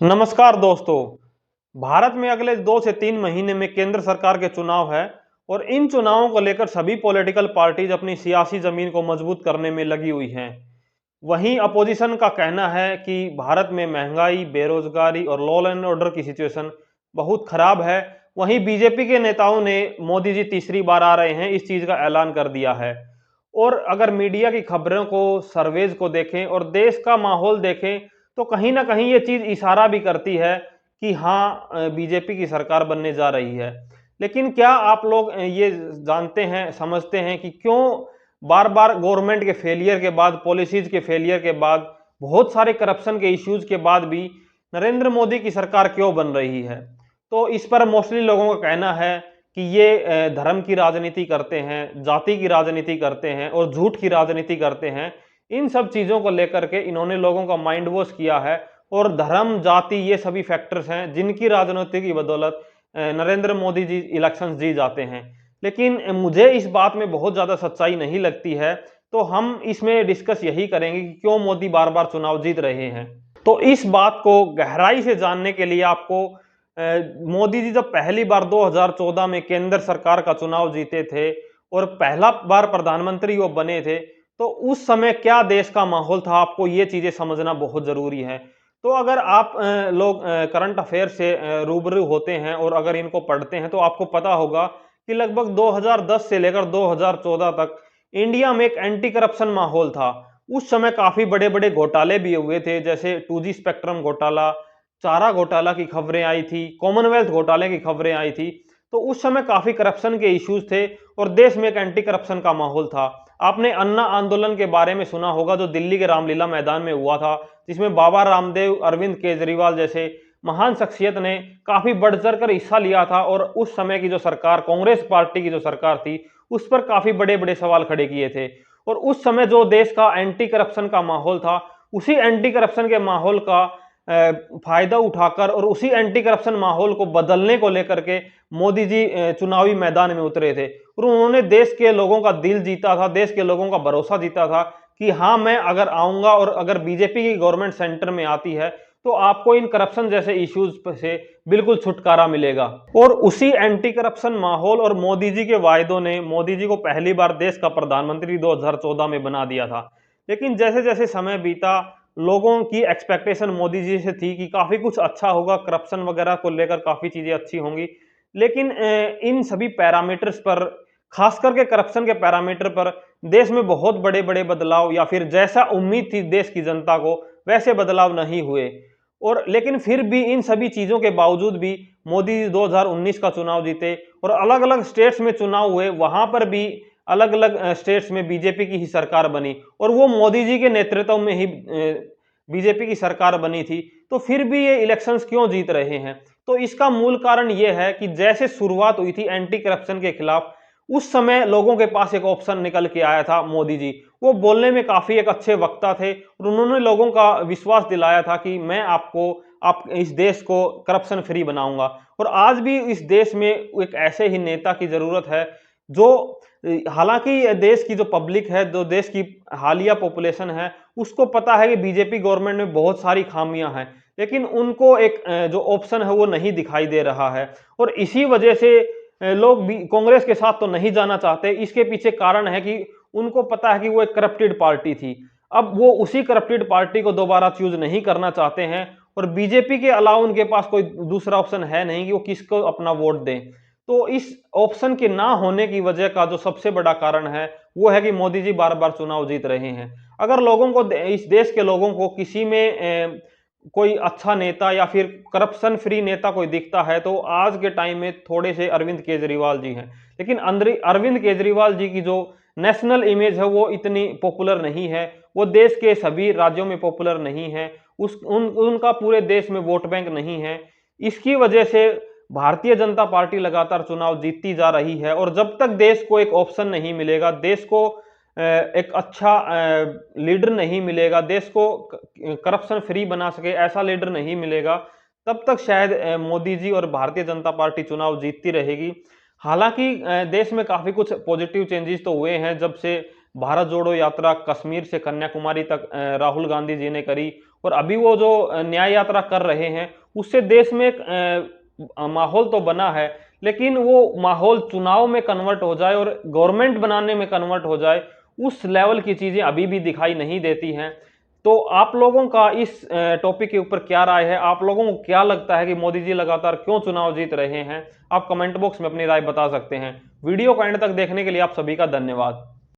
नमस्कार दोस्तों। भारत में अगले 2 से 3 महीने में केंद्र सरकार के चुनाव है और इन चुनावों को लेकर सभी पॉलिटिकल पार्टीज अपनी सियासी जमीन को मजबूत करने में लगी हुई हैं। वहीं अपोजिशन का कहना है कि भारत में महंगाई, बेरोजगारी और लॉ एंड ऑर्डर की सिचुएशन बहुत खराब है। वहीं बीजेपी के नेताओं ने मोदी जी तीसरी बार आ रहे हैं इस चीज का ऐलान कर दिया है। और अगर मीडिया की खबरों को, सर्वेज को देखें और देश का माहौल देखें तो कहीं ना कहीं ये चीज इशारा भी करती है कि हाँ, बीजेपी की सरकार बनने जा रही है। लेकिन क्या आप लोग ये जानते हैं, समझते हैं कि क्यों बार बार गवर्नमेंट के फेलियर के बाद, पॉलिसीज के फेलियर के बाद, बहुत सारे करप्शन के इश्यूज के बाद भी नरेंद्र मोदी की सरकार क्यों बन रही है? तो इस पर मोस्टली लोगों का कहना है कि ये धर्म की राजनीति करते हैं, जाति की राजनीति करते हैं और झूठ की राजनीति करते हैं। इन सब चीजों को लेकर के इन्होंने लोगों का माइंड वॉश किया है और धर्म, जाति ये सभी फैक्टर्स हैं जिनकी राजनीति की बदौलत नरेंद्र मोदी जी इलेक्शंस जी जाते हैं। लेकिन मुझे इस बात में बहुत ज्यादा सच्चाई नहीं लगती है। तो हम इसमें डिस्कस यही करेंगे कि क्यों मोदी बार बार चुनाव जीत रहे हैं। तो इस बात को गहराई से जानने के लिए आपको मोदी जी जब पहली बार 2014 में केंद्र सरकार का चुनाव जीते थे और पहला बार प्रधानमंत्री वो बने थे, तो उस समय क्या देश का माहौल था, आपको ये चीजें समझना बहुत जरूरी है। तो अगर आप लोग करंट अफेयर से रूबरू होते हैं और अगर इनको पढ़ते हैं तो आपको पता होगा कि लगभग 2010 से लेकर 2014 तक इंडिया में एक एंटी करप्शन माहौल था। उस समय काफी बड़े बड़े घोटाले भी हुए थे, जैसे 2G स्पेक्ट्रम घोटाला, चारा घोटाला की खबरें आई थी, कॉमनवेल्थ घोटाले की खबरें आई थी। तो उस समय काफी करप्शन के इश्यूज थे और देश में एक एंटी करप्शन का माहौल था। आपने अन्ना आंदोलन के बारे में सुना होगा जो दिल्ली के रामलीला मैदान में हुआ था, जिसमें बाबा रामदेव, अरविंद केजरीवाल जैसे महान शख्सियत ने काफी बढ़ चढ़ कर हिस्सा लिया था और उस समय की जो सरकार, कांग्रेस पार्टी की जो सरकार थी, उस पर काफी बड़े बड़े सवाल खड़े किए थे। और उस समय जो देश का एंटी करप्शन का माहौल था, उसी एंटी करप्शन के माहौल का फायदा उठाकर और उसी एंटी करप्शन माहौल को बदलने को लेकर के मोदी जी चुनावी मैदान में उतरे थे और उन्होंने देश के लोगों का दिल जीता था, देश के लोगों का भरोसा जीता था कि हाँ, मैं अगर आऊंगा और अगर बीजेपी की गवर्नमेंट सेंटर में आती है तो आपको इन करप्शन जैसे इश्यूज से बिल्कुल छुटकारा मिलेगा। और उसी एंटी करप्शन माहौल और मोदी जी के वायदों ने मोदी जी को पहली बार देश का प्रधानमंत्री 2014 में बना दिया था। लेकिन जैसे जैसे समय बीता, लोगों की एक्सपेक्टेशन मोदी जी से थी कि काफी कुछ अच्छा होगा, करप्शन वगैरह को लेकर काफी चीजें अच्छी होंगी। लेकिन इन सभी पैरामीटर्स पर, खास करके करप्शन के पैरामीटर पर, देश में बहुत बड़े बड़े बदलाव या फिर जैसा उम्मीद थी देश की जनता को वैसे बदलाव नहीं हुए। और लेकिन फिर भी इन सभी चीजों के बावजूद भी मोदी जी 2019 का चुनाव जीते और अलग अलग स्टेट्स में चुनाव हुए, वहां पर भी अलग अलग स्टेट्स में बीजेपी की ही सरकार बनी और वो मोदी जी के नेतृत्व में ही बीजेपी की सरकार बनी थी। तो फिर भी ये इलेक्शंस क्यों जीत रहे हैं? तो इसका मूल कारण ये है कि जैसे शुरुआत हुई थी एंटी करप्शन के खिलाफ, उस समय लोगों के पास एक ऑप्शन निकल के आया था मोदी जी। वो बोलने में काफी एक अच्छे वक्ता थे और उन्होंने लोगों का विश्वास दिलाया था कि मैं आपको, आप इस देश को करप्शन फ्री बनाऊंगा। और आज भी इस देश में एक ऐसे ही नेता की जरूरत है जो, हालांकि देश की जो पब्लिक है, जो देश की हालिया पॉपुलेशन है, उसको पता है कि बीजेपी गवर्नमेंट में बहुत सारी खामियां हैं, लेकिन उनको एक जो ऑप्शन है वो नहीं दिखाई दे रहा है। और इसी वजह से लोग भी कांग्रेस के साथ तो नहीं जाना चाहते। इसके पीछे कारण है कि उनको पता है कि वो एक करप्टेड पार्टी थी। अब वो उसी करप्टेड पार्टी को दोबारा चूज नहीं करना चाहते हैं और बीजेपी के अलावा उनके पास कोई दूसरा ऑप्शन है नहीं कि वो किसको अपना वोट दें। तो इस ऑप्शन के ना होने की वजह का जो सबसे बड़ा कारण है वो है कि मोदी जी बार बार चुनाव जीत रहे हैं। अगर लोगों को, इस देश के लोगों को किसी में कोई अच्छा नेता या फिर करप्शन फ्री नेता कोई दिखता है तो आज के टाइम में थोड़े से अरविंद केजरीवाल जी हैं। लेकिन अरविंद केजरीवाल जी की जो नेशनल इमेज है वो इतनी पॉपुलर नहीं है, वो देश के सभी राज्यों में पॉपुलर नहीं है, उनका पूरे देश में वोट बैंक नहीं है। इसकी वजह से भारतीय जनता पार्टी लगातार चुनाव जीतती जा रही है और जब तक देश को एक ऑप्शन नहीं मिलेगा, देश को एक अच्छा लीडर नहीं मिलेगा, देश को करप्शन फ्री बना सके ऐसा लीडर नहीं मिलेगा, तब तक शायद मोदी जी और भारतीय जनता पार्टी चुनाव जीतती रहेगी। हालांकि देश में काफी कुछ पॉजिटिव चेंजेस तो हुए हैं जब से भारत जोड़ो यात्रा कश्मीर से कन्याकुमारी तक राहुल गांधी जी ने करी और अभी वो जो न्याय यात्रा कर रहे हैं, उससे देश में एक माहौल तो बना है, लेकिन वो माहौल चुनाव में कन्वर्ट हो जाए और गवर्नमेंट बनाने में कन्वर्ट हो जाए, उस लेवल की चीजें अभी भी दिखाई नहीं देती हैं। तो आप लोगों का इस टॉपिक के ऊपर क्या राय है? आप लोगों को क्या लगता है कि मोदी जी लगातार क्यों चुनाव जीत रहे हैं? आप कमेंट बॉक्स में अपनी राय बता सकते हैं। वीडियो को एंड तक देखने के लिए आप सभी का धन्यवाद।